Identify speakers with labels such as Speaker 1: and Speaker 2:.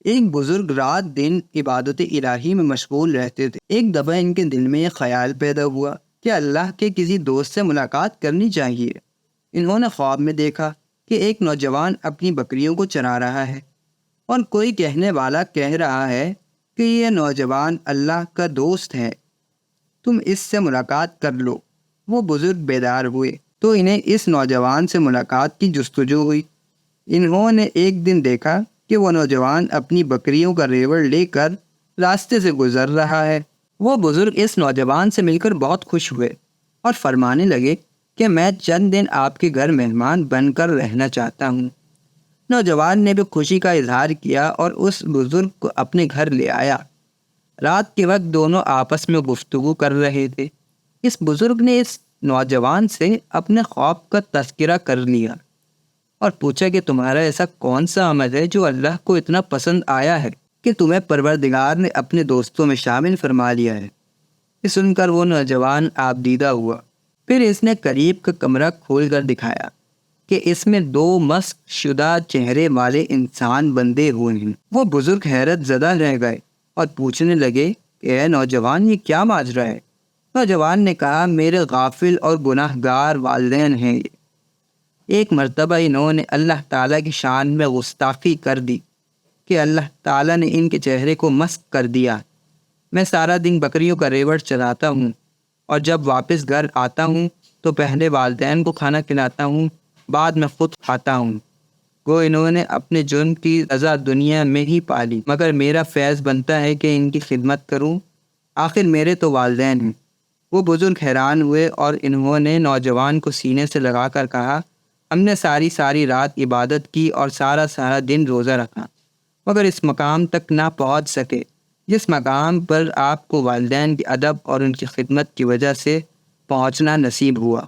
Speaker 1: ایک بزرگ رات دن عبادت الہی میں مشغول رہتے تھے۔ ایک دفعہ ان کے دل میں یہ خیال پیدا ہوا کہ اللہ کے کسی دوست سے ملاقات کرنی چاہیے۔ انہوں نے خواب میں دیکھا کہ ایک نوجوان اپنی بکریوں کو چرا رہا ہے اور کوئی کہنے والا کہہ رہا ہے کہ یہ نوجوان اللہ کا دوست ہے، تم اس سے ملاقات کر لو۔ وہ بزرگ بیدار ہوئے تو انہیں اس نوجوان سے ملاقات کی جستجو ہوئی۔ انہوں نے ایک دن دیکھا کہ وہ نوجوان اپنی بکریوں کا ریوڑ لے کر راستے سے گزر رہا ہے۔ وہ بزرگ اس نوجوان سے مل کر بہت خوش ہوئے اور فرمانے لگے کہ میں چند دن آپ کے گھر مہمان بن کر رہنا چاہتا ہوں۔ نوجوان نے بھی خوشی کا اظہار کیا اور اس بزرگ کو اپنے گھر لے آیا۔ رات کے وقت دونوں آپس میں گفتگو کر رہے تھے۔ اس بزرگ نے اس نوجوان سے اپنے خواب کا تذکرہ کر لیا اور پوچھا کہ تمہارا ایسا کون سا عمل ہے جو اللہ کو اتنا پسند آیا ہے کہ تمہیں پروردگار نے اپنے دوستوں میں شامل فرما لیا ہے۔ یہ سن کر وہ نوجوان آبدیدہ ہوا۔ پھر اس نے قریب کا کمرہ کھول کر دکھایا کہ اس میں 2 مسخ شدہ چہرے والے انسان بندھے ہوئے ہیں۔ وہ بزرگ حیرت زدہ رہ گئے اور پوچھنے لگے کہ اے نوجوان، یہ کیا ماجرا ہے؟ نوجوان نے کہا، میرے غافل اور گناہ گار والدین ہیں یہ۔ ایک مرتبہ انہوں نے اللہ تعالیٰ کی شان میں گستاخی کر دی کہ اللہ تعالیٰ نے ان کے چہرے کو مسخ کر دیا۔ میں سارا دن بکریوں کا ریوڑ چراتا ہوں اور جب واپس گھر آتا ہوں تو پہلے والدین کو کھانا کھلاتا ہوں، بعد میں خود کھاتا ہوں۔ وہ انہوں نے اپنے جرم کی سزا دنیا میں ہی پالی، مگر میرا فیض بنتا ہے کہ ان کی خدمت کروں، آخر میرے تو والدین ہیں۔ وہ بزرگ حیران ہوئے اور انہوں نے نوجوان کو سینے سے لگا کر کہا، ہم نے ساری رات عبادت کی اور سارا دن روزہ رکھا، مگر اس مقام تک نہ پہنچ سکے جس مقام پر آپ کو والدین کے ادب اور ان کی خدمت کی وجہ سے پہنچنا نصیب ہوا۔